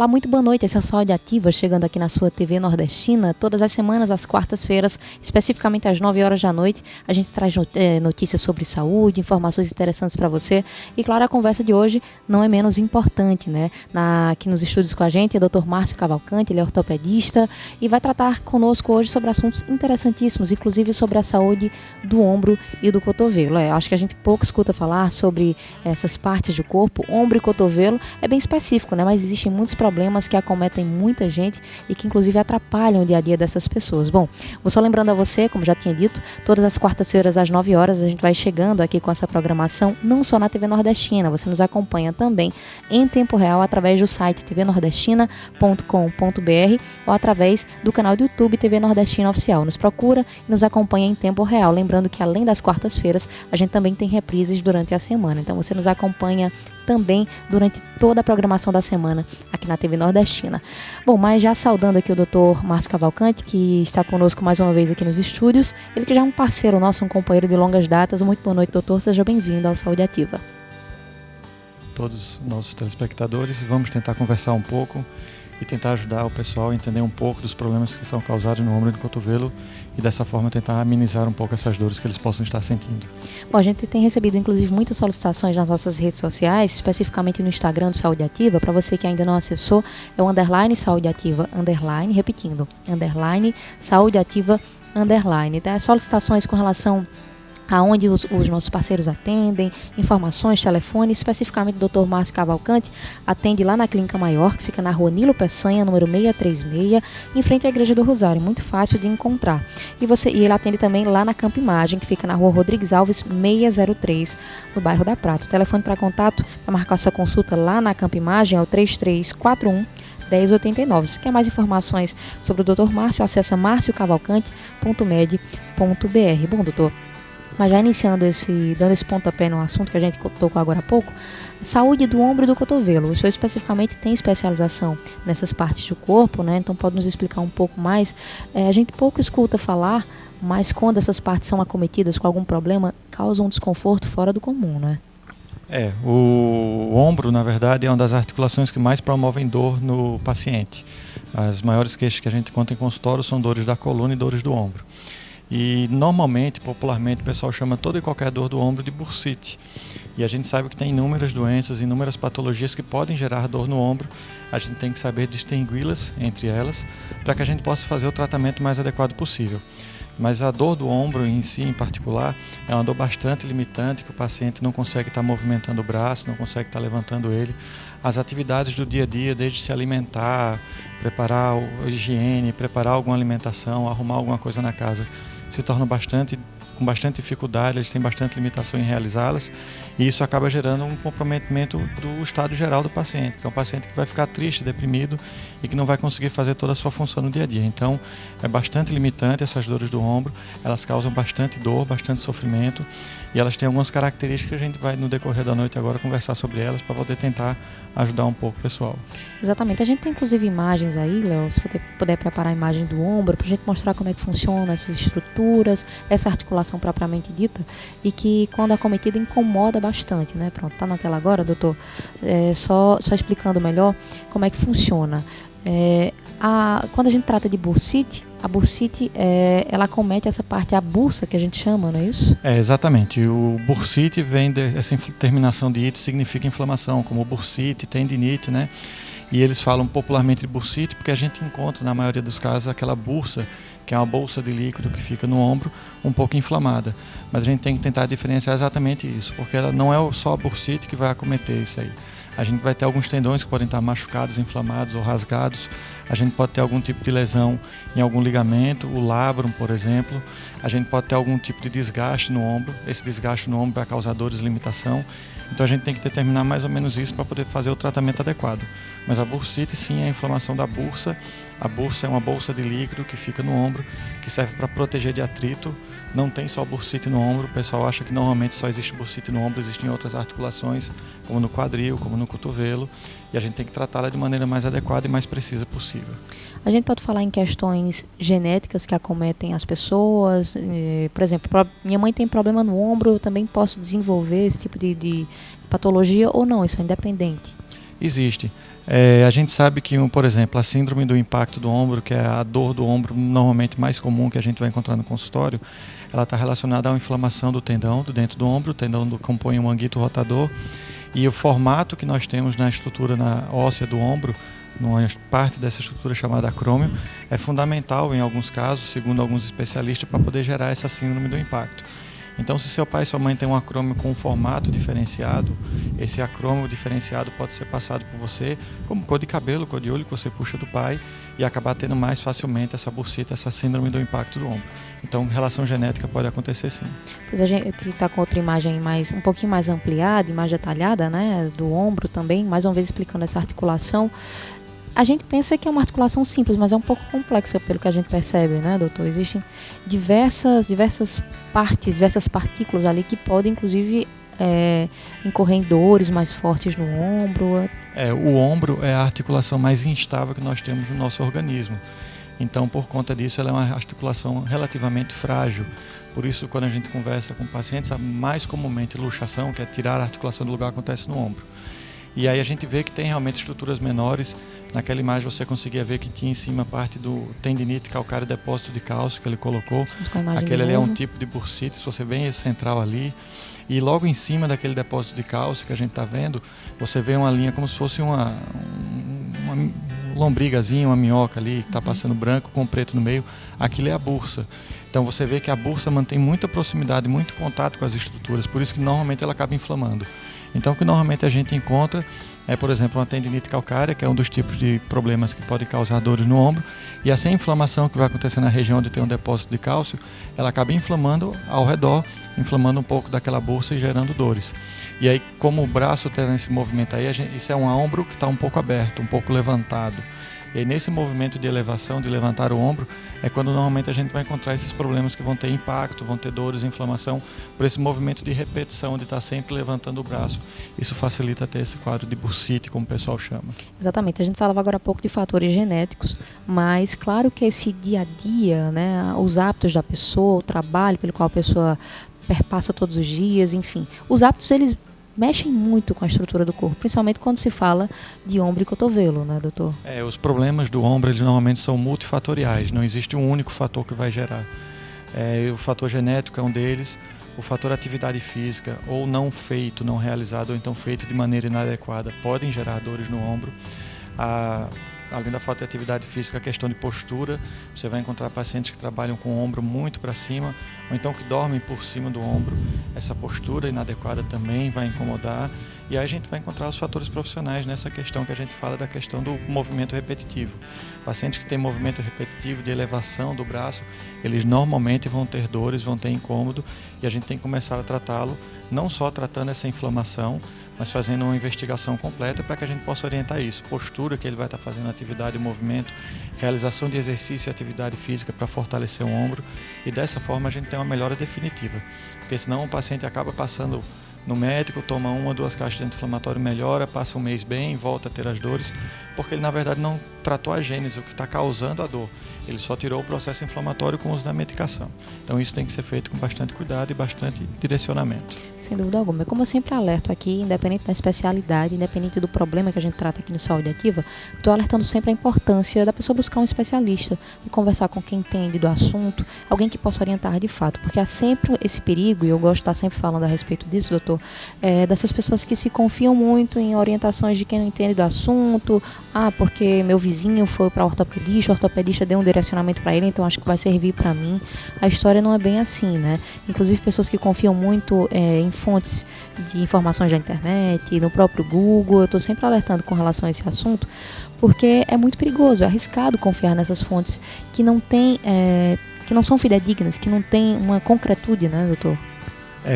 Olá, muito boa noite, esse é o Saúde Ativa, chegando aqui na sua TV Nordestina, todas as semanas, às quartas-feiras, especificamente às 9 horas da noite, a gente traz notícias sobre saúde, informações interessantes para você, e claro, a conversa de hoje não é menos importante, né? Aqui nos estúdios com a gente é o Dr. Márcio Cavalcante, ele é ortopedista, e vai tratar conosco hoje sobre assuntos interessantíssimos, inclusive sobre a saúde do ombro e do cotovelo. Acho que a gente pouco escuta falar sobre essas partes do corpo, ombro e cotovelo, é bem específico, né? Mas existem muitos problemas que acometem muita gente e que inclusive atrapalham o dia a dia dessas pessoas. Bom, vou só lembrando a você, como já tinha dito, todas as quartas-feiras às 9 horas a gente vai chegando aqui com essa programação, não só na TV Nordestina, você nos acompanha também em tempo real através do site tvnordestina.com.br ou através do canal do YouTube TV Nordestina Oficial. Nos procura e nos acompanha em tempo real. Lembrando que além das quartas-feiras, a gente também tem reprises durante a semana. Então você nos acompanha também durante toda a programação da semana aqui na TV Nordestina. Bom, mas já saudando aqui o Dr. Márcio Cavalcante, que está conosco mais uma vez aqui nos estúdios, ele que já é um parceiro nosso, um companheiro de longas datas. Muito boa noite, doutor, seja bem-vindo ao Saúde Ativa. Todos os nossos telespectadores, vamos tentar conversar um pouco e tentar ajudar o pessoal a entender um pouco dos problemas que são causados no ombro e no cotovelo e dessa forma tentar amenizar um pouco essas dores que eles possam estar sentindo. Bom, a gente tem recebido inclusive muitas solicitações nas nossas redes sociais, especificamente no Instagram do Saúde Ativa. Para você que ainda não acessou, é o _ Saúde Ativa, _ repetindo, _ Saúde Ativa, _ tá? Solicitações com relação aonde os nossos parceiros atendem, informações, telefone, especificamente o Dr. Márcio Cavalcante atende lá na Clínica Maior, que fica na Rua Nilo Peçanha, número 636, em frente à Igreja do Rosário, muito fácil de encontrar. E ele atende também lá na Campo Imagem, que fica na Rua Rodrigues Alves, 603, no bairro da Prata. O telefone para contato, para marcar sua consulta lá na Campo Imagem, é o 3341 1089. Se quer mais informações sobre o Dr. Márcio, acessa marciocavalcante.med.br. Bom, doutor, mas já iniciando dando esse pontapé no assunto que a gente tocou agora há pouco, saúde do ombro e do cotovelo. O senhor especificamente tem especialização nessas partes do corpo, né? Então pode nos explicar um pouco mais. A gente pouco escuta falar, mas quando essas partes são acometidas com algum problema, causam um desconforto fora do comum, né? O ombro, na verdade, é uma das articulações que mais promovem dor no paciente. As maiores queixas que a gente encontra em consultório são dores da coluna e dores do ombro. E normalmente, popularmente, o pessoal chama toda e qualquer dor do ombro de bursite. E a gente sabe que tem inúmeras doenças, inúmeras patologias que podem gerar dor no ombro. A gente tem que saber distingui-las entre elas para que a gente possa fazer o tratamento mais adequado possível. Mas a dor do ombro em si, em particular, é uma dor bastante limitante, que o paciente não consegue estar movimentando o braço, não consegue estar levantando ele. As atividades do dia a dia, desde se alimentar, preparar a higiene, preparar alguma alimentação, arrumar alguma coisa na casa, se tornam com bastante dificuldade, eles têm bastante limitação em realizá-las, e isso acaba gerando um comprometimento do estado geral do paciente, que é um paciente que vai ficar triste, deprimido e que não vai conseguir fazer toda a sua função no dia a dia. Então é bastante limitante essas dores do ombro, elas causam bastante dor, bastante sofrimento, e elas têm algumas características que a gente vai no decorrer da noite agora conversar sobre elas para poder tentar ajudar um pouco o pessoal. Exatamente, a gente tem inclusive imagens aí, Léo, se você puder preparar a imagem do ombro para a gente mostrar como é que funciona essas estruturas, essa articulação propriamente dita, e que quando acometida incomoda bastante, né? Pronto, tá na tela agora, doutor, só explicando melhor como é que funciona. Quando a gente trata de bursite, a bursite, ela acomete essa parte, a bursa que a gente chama, não é isso? Exatamente. O bursite vem dessa terminação de ite, significa inflamação, como bursite, tendinite, né? E eles falam popularmente de bursite porque a gente encontra, na maioria dos casos, aquela bursa, que é uma bolsa de líquido que fica no ombro, um pouco inflamada. Mas a gente tem que tentar diferenciar exatamente isso, porque ela não é só a bursite que vai acometer isso aí. A gente vai ter alguns tendões que podem estar machucados, inflamados ou rasgados. A gente pode ter algum tipo de lesão em algum ligamento, o labrum, por exemplo. A gente pode ter algum tipo de desgaste no ombro. Esse desgaste no ombro vai causar dores e limitação. Então a gente tem que determinar mais ou menos isso para poder fazer o tratamento adequado. Mas a bursite sim é a inflamação da bursa. A bursa é uma bolsa de líquido que fica no ombro, que serve para proteger de atrito. Não tem só bursite no ombro, o pessoal acha que normalmente só existe bursite no ombro, existem outras articulações, como no quadril, como no cotovelo, e a gente tem que tratá-la de maneira mais adequada e mais precisa possível. A gente pode falar em questões genéticas que acometem as pessoas, por exemplo, minha mãe tem problema no ombro, eu também posso desenvolver esse tipo de patologia ou não, isso é independente? Existe. A gente sabe que, por exemplo, a síndrome do impacto do ombro, que é a dor do ombro normalmente mais comum que a gente vai encontrar no consultório, ela está relacionada a uma inflamação do tendão, do dentro do ombro, o tendão compõe um manguito rotador, e o formato que nós temos na estrutura óssea do ombro, numa parte dessa estrutura chamada acrômio, é fundamental em alguns casos, segundo alguns especialistas, para poder gerar essa síndrome do impacto. Então, se seu pai e sua mãe têm um acrômio com um formato diferenciado, esse acrômio diferenciado pode ser passado por você como cor de cabelo, cor de olho que você puxa do pai e acabar tendo mais facilmente essa bursita, essa síndrome do impacto do ombro. Então, relação genética pode acontecer sim. Pois a gente está com outra imagem um pouquinho mais ampliada e mais detalhada, né, do ombro também, mais uma vez explicando essa articulação. A gente pensa que é uma articulação simples, mas é um pouco complexa pelo que a gente percebe, né, doutor? Existem diversas partes, diversas partículas ali que podem, inclusive, incorrer em dores mais fortes no ombro. O ombro é a articulação mais instável que nós temos no nosso organismo. Então, por conta disso, ela é uma articulação relativamente frágil. Por isso, quando a gente conversa com pacientes, a mais comumente luxação, que é tirar a articulação do lugar, acontece no ombro. E aí a gente vê que tem realmente estruturas menores. Naquela imagem você conseguia ver que tinha em cima a parte do tendinite calcário depósito de cálcio que ele colocou. Aquele ali é um tipo de bursite, se você vê central ali. E logo em cima daquele depósito de cálcio que a gente está vendo, você vê uma linha como se fosse uma lombrigazinha, uma minhoca ali, que está passando branco com preto no meio. Aquilo é a bursa. Então você vê que a bursa mantém muita proximidade, muito contato com as estruturas, por isso que normalmente ela acaba inflamando. Então o que normalmente a gente encontra é, por exemplo, uma tendinite calcária, que é um dos tipos de problemas que pode causar dores no ombro, e essa inflamação que vai acontecer na região onde tem um depósito de cálcio, ela acaba inflamando ao redor, inflamando um pouco daquela bursa e gerando dores. E aí, como o braço tem esse movimento aí, isso é um ombro que está um pouco aberto, um pouco levantado. E aí, nesse movimento de elevação, de levantar o ombro, é quando normalmente a gente vai encontrar esses problemas que vão ter impacto, vão ter dores, inflamação, por esse movimento de repetição, de estar sempre levantando o braço. Isso facilita ter esse quadro de bursite, como o pessoal chama. Exatamente. A gente falava agora há pouco de fatores genéticos, mas claro que esse dia a dia, né, os hábitos da pessoa, o trabalho pelo qual a pessoa perpassa todos os dias, enfim, os hábitos, eles mexem muito com a estrutura do corpo, principalmente quando se fala de ombro e cotovelo, né, doutor? Os problemas do ombro, eles normalmente são multifatoriais, não existe um único fator que vai gerar. O fator genético é um deles, o fator atividade física, ou não feito, não realizado, ou então feito de maneira inadequada, podem gerar dores no ombro. Além da falta de atividade física, a questão de postura, você vai encontrar pacientes que trabalham com o ombro muito para cima, ou então que dormem por cima do ombro. Essa postura inadequada também vai incomodar. E aí a gente vai encontrar os fatores profissionais nessa questão que a gente fala da questão do movimento repetitivo. Pacientes que têm movimento repetitivo de elevação do braço, eles normalmente vão ter dores, vão ter incômodo, e a gente tem que começar a tratá-lo, não só tratando essa inflamação, mas fazendo uma investigação completa para que a gente possa orientar isso. Postura que ele vai estar fazendo, atividade e movimento, realização de exercício e atividade física para fortalecer o ombro, e dessa forma a gente tem uma melhora definitiva. Porque senão o paciente acaba passando no médico, toma 1 ou 2 caixas de anti-inflamatório, melhora, passa um mês bem, volta a ter as dores, porque ele na verdade não tratou a gênese, o que está causando a dor. Ele só tirou o processo inflamatório com o uso da medicação. Então isso tem que ser feito com bastante cuidado e bastante direcionamento. Sem dúvida alguma. Como eu sempre alerto aqui, independente da especialidade, independente do problema que a gente trata aqui no Saúde Ativa, estou alertando sempre a importância da pessoa buscar um especialista, de conversar com quem entende do assunto, alguém que possa orientar de fato, porque há sempre esse perigo, e eu gosto de estar sempre falando a respeito disso, doutor, dessas pessoas que se confiam muito em orientações de quem não entende do assunto. Porque meu vizinho foi para o ortopedista deu um direcionamento para ele, então acho que vai servir para mim. A história não é bem assim, né? Inclusive pessoas que confiam muito em fontes de informações da internet, no próprio Google. Eu estou sempre alertando com relação a esse assunto, porque é muito perigoso, é arriscado confiar nessas fontes que não tem, que não são fidedignas, que não tem uma concretude, né, doutor?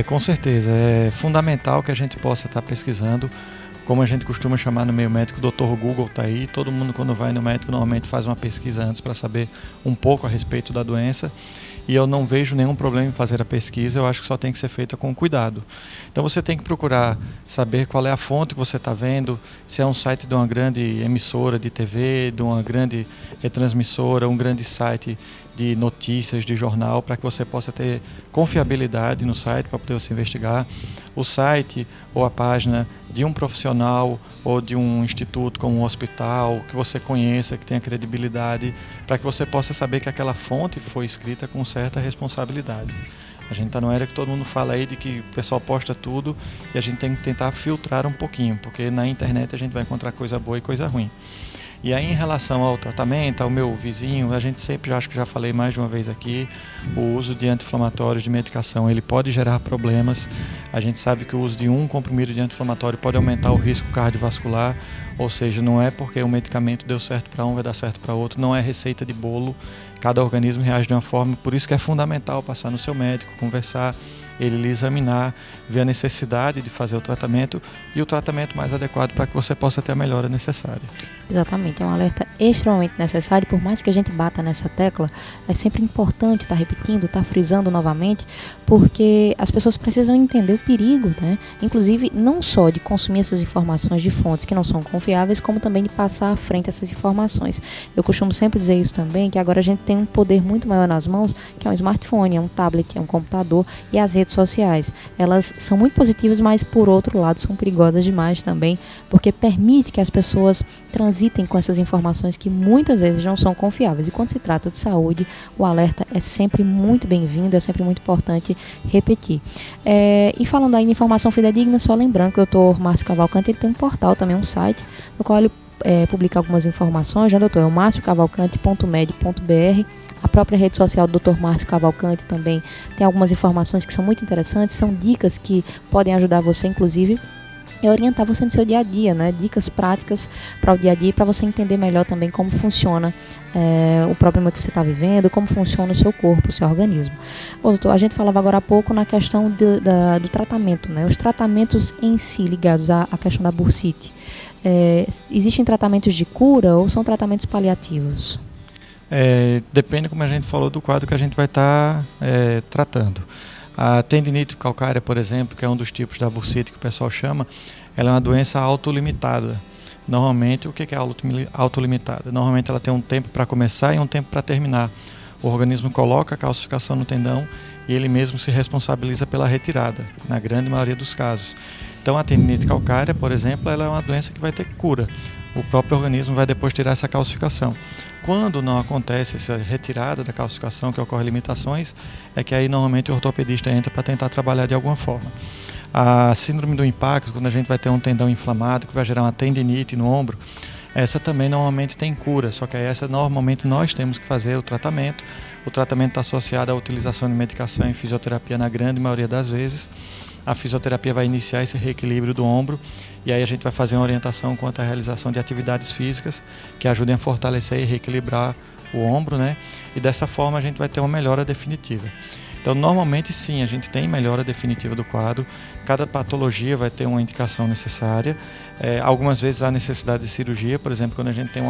Com certeza. É fundamental que a gente possa estar pesquisando. Como a gente costuma chamar no meio médico, o Dr. Google está aí. Todo mundo, quando vai no médico, normalmente faz uma pesquisa antes para saber um pouco a respeito da doença. E eu não vejo nenhum problema em fazer a pesquisa, eu acho que só tem que ser feita com cuidado. Então você tem que procurar saber qual é a fonte que você está vendo, se é um site de uma grande emissora de TV, de uma grande retransmissora, um grande site de notícias, de jornal, para que você possa ter confiabilidade no site para poder você investigar. O site ou a página de um profissional ou de um instituto como um hospital que você conheça, que tenha credibilidade, para que você possa saber que aquela fonte foi escrita com certa responsabilidade. A gente está numa era que todo mundo fala aí de que o pessoal posta tudo e a gente tem que tentar filtrar um pouquinho, porque na internet a gente vai encontrar coisa boa e coisa ruim. E aí, em relação ao tratamento, ao meu vizinho, a gente sempre, acho que já falei mais de uma vez aqui, o uso de anti-inflamatórios de medicação, ele pode gerar problemas. A gente sabe que o uso de um comprimido de anti-inflamatório pode aumentar o risco cardiovascular, ou seja, não é porque o medicamento deu certo para um, vai dar certo para outro, não é receita de bolo, cada organismo reage de uma forma, por isso que é fundamental passar no seu médico, conversar, ele lhe examinar, ver a necessidade de fazer o tratamento e o tratamento mais adequado para que você possa ter a melhora necessária. Exatamente, é um alerta extremamente necessário, por mais que a gente bata nessa tecla, é sempre importante estar repetindo, estar frisando novamente, porque as pessoas precisam entender o perigo, né? Inclusive, não só de consumir essas informações de fontes que não são confiáveis, como também de passar à frente essas informações. Eu costumo sempre dizer isso também, que agora a gente tem um poder muito maior nas mãos, que é um smartphone, é um tablet, é um computador e as redes sociais. Elas são muito positivas, mas por outro lado são perigosas demais também, porque permite que as pessoas transitem com essas informações que muitas vezes não são confiáveis. E quando se trata de saúde, o alerta é sempre muito bem-vindo, é sempre muito importante repetir. E falando aí em informação fidedigna, só lembrando que o Dr. Márcio Cavalcante ele tem um portal, também um site, no qual ele publica algumas informações, já doutor, é o marciocavalcante.med.br. A própria rede social do Dr. Márcio Cavalcante também tem algumas informações que são muito interessantes, são dicas que podem ajudar você, inclusive, a orientar você no seu dia a dia, né? Dicas práticas para o dia a dia, para você entender melhor também como funciona o problema que você está vivendo, como funciona o seu corpo, o seu organismo. Bom, doutor, a gente falava agora há pouco na questão do tratamento, né? Os tratamentos em si ligados à questão da bursite. Existem tratamentos de cura ou são tratamentos paliativos? Depende, como a gente falou, do quadro que a gente vai estar tratando. A tendinite calcária, por exemplo, que é um dos tipos da bursite que o pessoal chama, ela é uma doença autolimitada. Normalmente, o que é autolimitada? Normalmente ela tem um tempo para começar e um tempo para terminar. O organismo coloca a calcificação no tendão e ele mesmo se responsabiliza pela retirada, na grande maioria dos casos. Então a tendinite calcária, por exemplo, ela é uma doença que vai ter cura. O próprio organismo vai depois tirar essa calcificação. Quando não acontece essa retirada da calcificação, que ocorre limitações, é que aí normalmente o ortopedista entra para tentar trabalhar de alguma forma. A síndrome do impacto, quando a gente vai ter um tendão inflamado, que vai gerar uma tendinite no ombro, essa também normalmente tem cura, só que essa normalmente nós temos que fazer o tratamento. O tratamento está associado à utilização de medicação e fisioterapia na grande maioria das vezes. A fisioterapia vai iniciar esse reequilíbrio do ombro e aí a gente vai fazer uma orientação quanto à realização de atividades físicas que ajudem a fortalecer e reequilibrar o ombro, né? E dessa forma a gente vai ter uma melhora definitiva. Então, normalmente sim, a gente tem melhora definitiva do quadro. Cada patologia vai ter uma indicação necessária. Algumas vezes há necessidade de cirurgia, por exemplo, quando a gente tem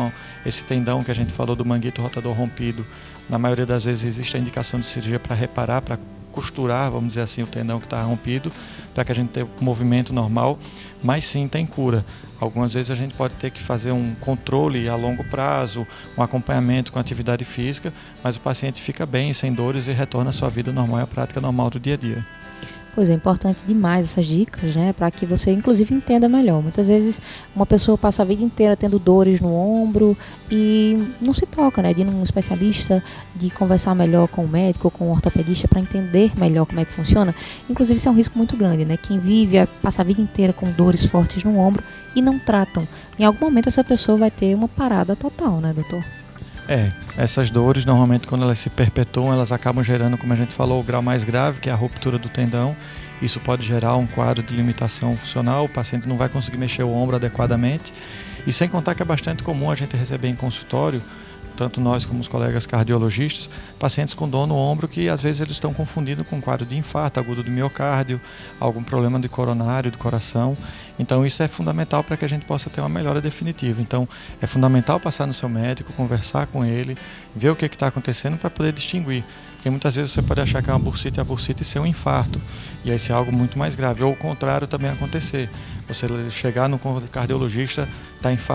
esse tendão que a gente falou do manguito rotador rompido, na maioria das vezes existe a indicação de cirurgia para reparar, para costurar, vamos dizer assim, o tendão que está rompido, para que a gente tenha um movimento normal, mas sim tem cura. Algumas vezes a gente pode ter que fazer um controle a longo prazo, um acompanhamento com atividade física, mas o paciente fica bem, sem dores e retorna à sua vida normal e à prática normal do dia a dia. Pois é, importante demais essas dicas, né, para que você inclusive entenda melhor. Muitas vezes uma pessoa passa a vida inteira tendo dores no ombro e não se toca, né, de ir num especialista, de conversar melhor com o médico, com o ortopedista para entender melhor como é que funciona. Inclusive isso é um risco muito grande, né, quem vive, passa a vida inteira com dores fortes no ombro e não tratam. Em algum momento essa pessoa vai ter uma parada total, né, doutor? Essas dores, normalmente, quando elas se perpetuam, elas acabam gerando, como a gente falou, o grau mais grave, que é a ruptura do tendão. Isso pode gerar um quadro de limitação funcional, o paciente não vai conseguir mexer o ombro adequadamente. E sem contar que é bastante comum a gente receber em consultório, tanto nós como os colegas cardiologistas, pacientes com dor no ombro que às vezes eles estão confundindo com um quadro de infarto agudo do miocárdio, algum problema de coronário, do coração. Então isso é fundamental para que a gente possa ter uma melhora definitiva. Então é fundamental passar no seu médico, conversar com ele, ver o que está acontecendo para poder distinguir. Porque muitas vezes você pode achar que é uma bursite, a bursite ser um infarto, e aí ser algo muito mais grave. Ou o contrário também acontecer. Você chegar no cardiologista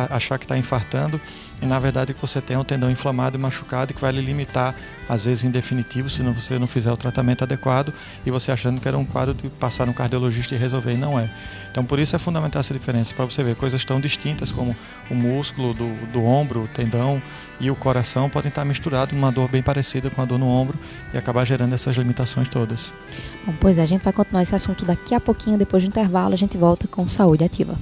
achar que está infartando e na verdade que você tem um tendão inflamado e machucado e que vai lhe limitar, às vezes em definitivo, se você não fizer o tratamento adequado, e você achando que era um quadro de passar no cardiologista e resolver, e não é. Então por isso é fundamental essa diferença, para você ver coisas tão distintas como o músculo do ombro, o tendão e o coração podem estar misturados numa dor bem parecida com a dor no ombro e acabar gerando essas limitações todas. Bom, pois a gente vai continuar esse assunto daqui a pouquinho, depois do intervalo a gente volta com Saúde Ativa.